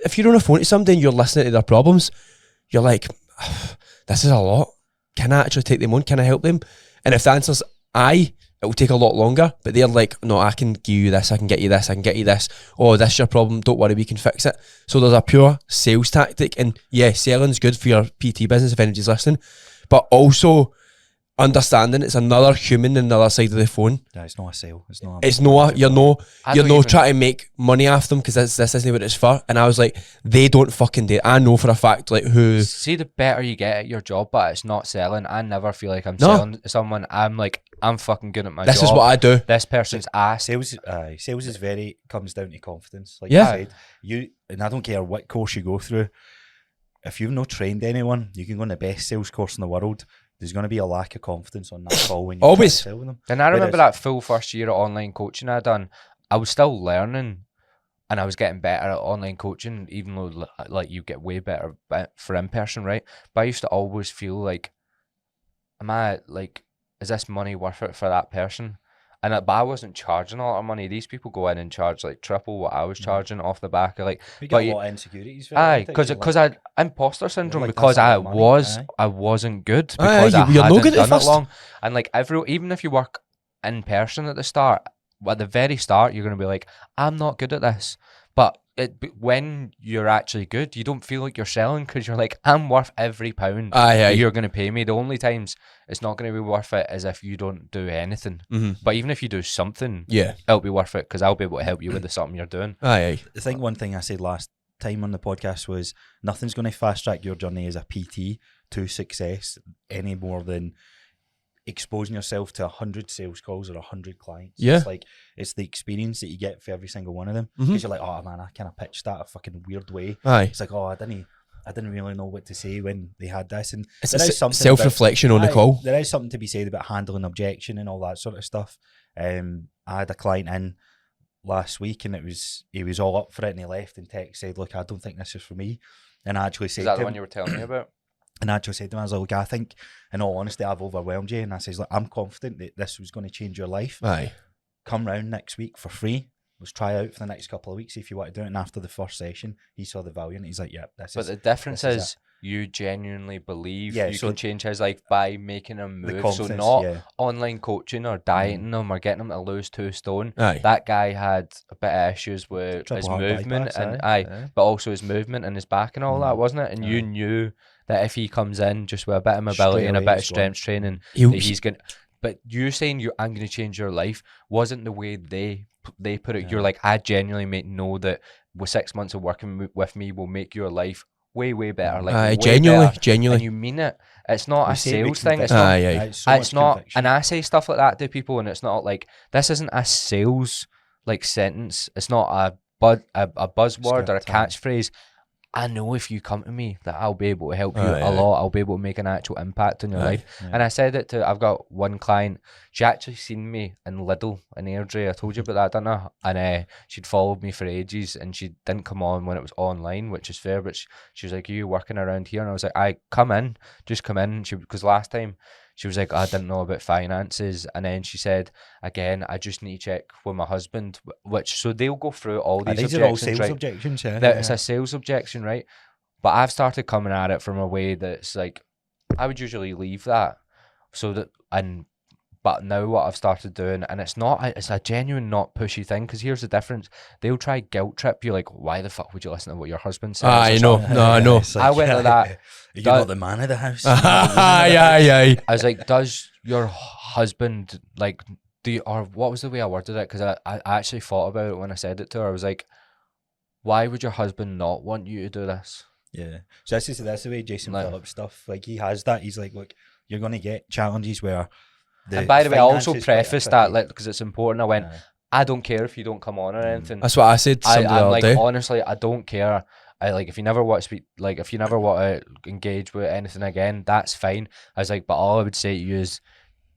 if you're on the phone to somebody and you're listening to their problems, you're like, this is a lot. Can I actually take them on? Can I help them? And if the answer's aye, it will take a lot longer. But they're like, no, I can give you this, I can get you this, I can get you this. Oh, this is your problem, don't worry, we can fix it. So there's a pure sales tactic. And yeah, selling's good for your PT business if anybody's listening. But also understanding it's another human on the other side of the phone. Yeah, it's not a sale. You're no trying to make money off them because this isn't what it's for. And I was like, they don't fucking do it. I know for a fact, like, who... See, the better you get at your job, but it's not selling. I never feel like I'm selling someone. I'm like, I'm fucking good at my job. This is what I do. This person's ass. Sales is comes down to confidence. Like yeah. you said, and I don't care what course you go through, if you've not trained anyone, you can go on the best sales course in the world. There's going to be a lack of confidence on that call when you always sell with them. And I remember that full first year of online coaching I done. I was still learning, and I was getting better at online coaching, even though like you get way better for in person, right? But I used to always feel like, is this money worth it for that person? But I wasn't charging a lot of money. These people go in and charge like triple what I was charging off the back of like. You get a lot of insecurities. Because I imposter syndrome because I wasn't good because you're no good done at first. it long. And like even if you work in person at the start, at the very start, you're gonna be like, I'm not good at this. But when you're actually good, you don't feel like you're selling because you're like, I'm worth every pound you're going to pay me. The only times it's not going to be worth it is if you don't do anything. Mm-hmm. But even if you do something, yeah, it'll be worth it because I'll be able to help you with the something you're doing. I think one thing I said last time on the podcast was nothing's going to fast track your journey as a PT to success any more than exposing yourself to 100 sales calls or 100 clients. Yeah. It's the experience that you get for every single one of them. Because you're like, oh man, I kind of pitched that a fucking weird way. It's like, oh, I didn't really know what to say when they had this. And it's self-reflection on the call. There is something to be said about handling objection and all that sort of stuff. I had a client in last week and he was all up for it and he left and text said, look, I don't think this is for me. And I actually said, is that the one you were telling me about? And I actually said to him, I was like, look, I think, in all honesty, I've overwhelmed you. And I says, look, I'm confident that this was going to change your life. Come round next week for free. Let's try out for the next couple of weeks if you want to do it. And after the first session, he saw the value and he's like, yeah, this is. But the difference is you genuinely believe you can change his life by making him move. So not online coaching or dieting him or getting him to lose 2 stone. That guy had a bit of issues with his movement but also his movement and his back and all that, wasn't it? And you knew that if he comes in just with a bit of mobility and a bit of strength training, he's going. But you saying I'm going to change your life wasn't the way they put it. You're like, I genuinely know that with 6 months of working with me will make your life way better. Like genuinely. And you mean it. It's not a sales thing. It's not. It's not. Conviction. And I say stuff like that to people, and it's not like this isn't a sales like sentence. It's not a buzzword or a catchphrase. I know if you come to me that I'll be able to help you a lot. I'll be able to make an actual impact on your life. And I said it to, I've got one client, she actually seen me in Lidl in Airdrie. I told you about that, didn't I? And she'd followed me for ages and she didn't come on when it was online, which is fair, but she was like, are you working around here? And I was like, just come in. Because last time she was like, I didn't know about finances. And then she said, again, I just need to check with my husband, so they'll go through all these objections. These are all sales objections, It's a sales objection, right? But I've started coming at it from a way that's like, I would usually leave that. But now what I've started doing, and it's a genuine not pushy thing, because here's the difference. They'll try guilt trip you, like, why the fuck would you listen to what your husband says? I know. Like, I went to that. You're not the man of the house. I was like, does your husband, like, or what was the way I worded it? Because I actually thought about it when I said it to her. I was like, why would your husband not want you to do this? Yeah. So that's the way Jason Phillips stuff, like, he has that. He's like, look, you're going to get challenges where... And by the way, I also prefaced that, like, because it's important. I went, I don't care if you don't come on or anything. That's what I said to somebody the other day. Honestly, I don't care. If you never want to speak, like, if you never want to engage with anything again, that's fine. I was like, but all I would say to you is,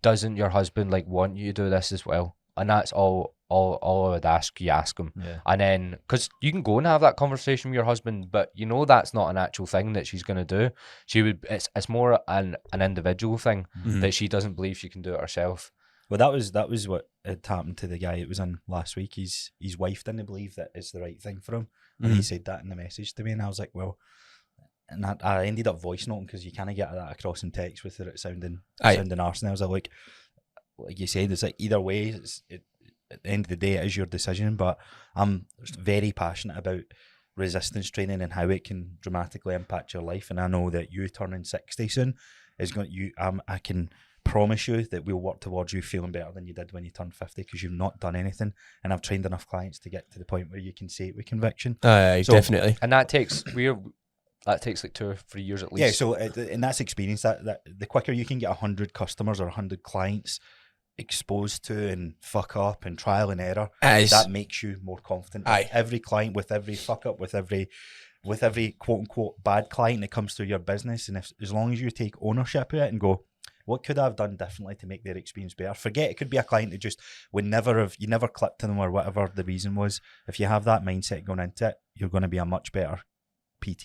doesn't your husband, like, want you to do this as well? And that's all I would ask him. Yeah. And then, because you can go and have that conversation with your husband, but you know that's not an actual thing that she's going to do. It's more an individual thing that she doesn't believe she can do it herself. Well, that was what had happened to the guy that was in last week. His wife didn't believe that it's the right thing for him, And he said that in the message to me, and I was like, well, and I ended up voice noting because you kind of get that across in text without it sounding arse. And I was like you said, it's like either way, at the end of the day, it is your decision. But I'm very passionate about resistance training and how it can dramatically impact your life. And I know that you turning 60 soon is going to, I can promise you that we'll work towards you feeling better than you did when you turned 50, because you've not done anything. And I've trained enough clients to get to the point where you can say it with conviction. Definitely. And that takes like 2 or 3 years at least. Yeah, so and that's experience. That the quicker you can get 100 customers or 100 clients exposed to and fuck up and trial and error, that makes you more confident. Every client, with every fuck up, with every quote unquote bad client that comes through your business, and as long as you take ownership of it and go, what could I have done differently to make their experience better? Forget it could be a client that just you never clicked to them or whatever the reason was. If you have that mindset going into it, you're going to be a much better PT.